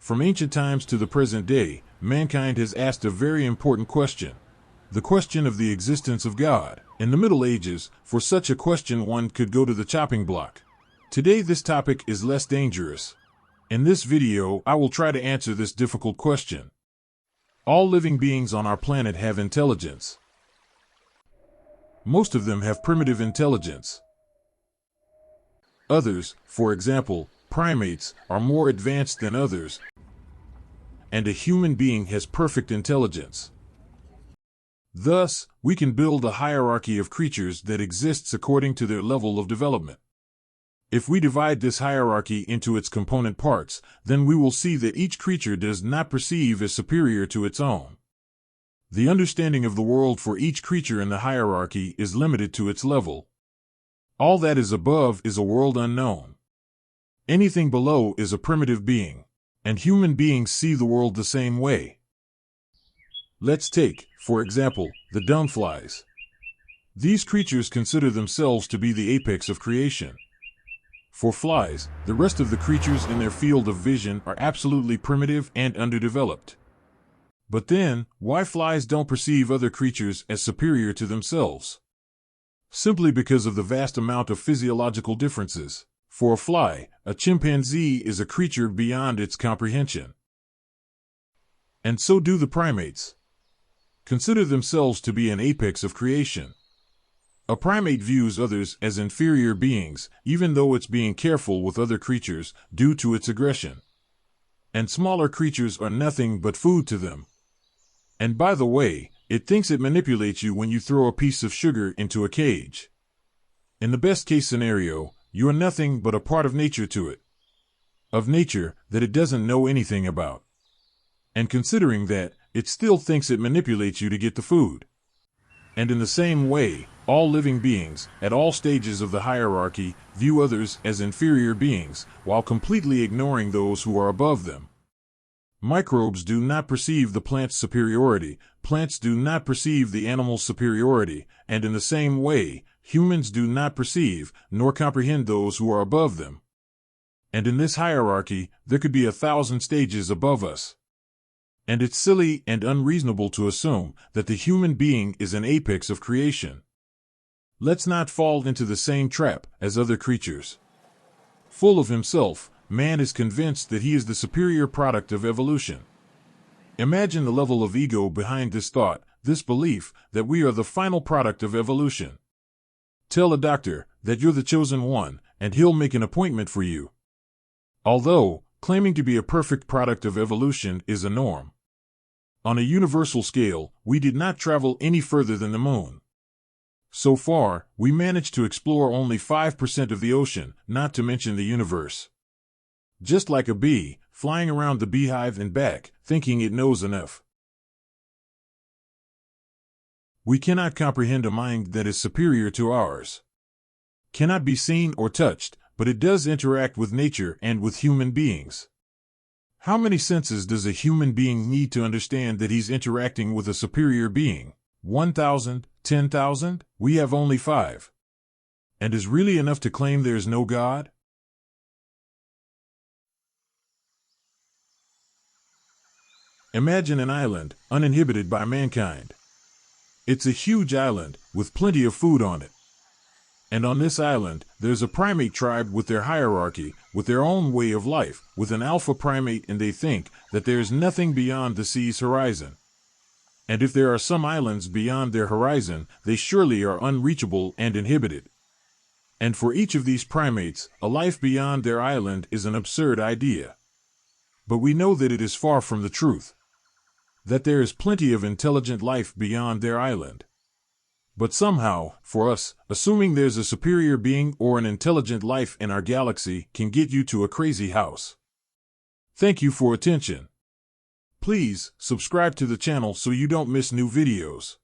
From ancient times to the present day, mankind has asked a very important question. The question of the existence of God. In the Middle Ages, for such a question one could go to the chopping block. Today this topic is less dangerous. In this video, I will try to answer this difficult question. All living beings on our planet have intelligence. Most of them have primitive intelligence. Others, for example, primates, are more advanced than others, and a human being has perfect intelligence. Thus, we can build a hierarchy of creatures that exists according to their level of development. If we divide this hierarchy into its component parts, then we will see that each creature does not perceive as superior to its own. The understanding of the world for each creature in the hierarchy is limited to its level. All that is above is a world unknown. Anything below is a primitive being, and human beings see the world the same way. Let's take, for example, the dung flies. These creatures consider themselves to be the apex of creation. For flies, the rest of the creatures in their field of vision are absolutely primitive and underdeveloped. But then, why flies don't perceive other creatures as superior to themselves? Simply because of the vast amount of physiological differences. For a fly, a chimpanzee is a creature beyond its comprehension. And so do the primates. Consider themselves to be an apex of creation. A primate views others as inferior beings, even though it's being careful with other creatures due to its aggression. And smaller creatures are nothing but food to them. And by the way, it thinks it manipulates you when you throw a piece of sugar into a cage. In the best case scenario, you are nothing but a part of nature to it. Of nature that it doesn't know anything about. And considering that, it still thinks it manipulates you to get the food. And in the same way, all living beings, at all stages of the hierarchy, view others as inferior beings, while completely ignoring those who are above them. Microbes do not perceive the plant's superiority, plants do not perceive the animal's superiority, and in the same way, humans do not perceive, nor comprehend those who are above them. And in this hierarchy, there could be 1,000 stages above us. And it's silly and unreasonable to assume that the human being is an apex of creation. Let's not fall into the same trap as other creatures. Full of himself, man is convinced that he is the superior product of evolution. Imagine the level of ego behind this thought, this belief that we are the final product of evolution. Tell a doctor that you're the chosen one, and he'll make an appointment for you. Although, claiming to be a perfect product of evolution is a norm. On a universal scale, we did not travel any further than the moon. So far, we managed to explore only 5% of the ocean, not to mention the universe. Just like a bee, flying around the beehive and back, thinking it knows enough. We cannot comprehend a mind that is superior to ours. Cannot be seen or touched, but it does interact with nature and with human beings. How many senses does a human being need to understand that he's interacting with a superior being? 1,000? 10,000? We have only 5. And is really enough to claim there is no God? Imagine an island, uninhibited by mankind. It's a huge island, with plenty of food on it. And on this island, there's a primate tribe with their hierarchy, with their own way of life, with an alpha primate, and they think that there is nothing beyond the sea's horizon. And if there are some islands beyond their horizon, they surely are unreachable and inhibited. And for each of these primates, a life beyond their island is an absurd idea. But we know that it is far from the truth. That there is plenty of intelligent life beyond their island. But somehow, for us, assuming there's a superior being or an intelligent life in our galaxy can get you to a crazy house. Thank you for attention. Please, subscribe to the channel so you don't miss new videos.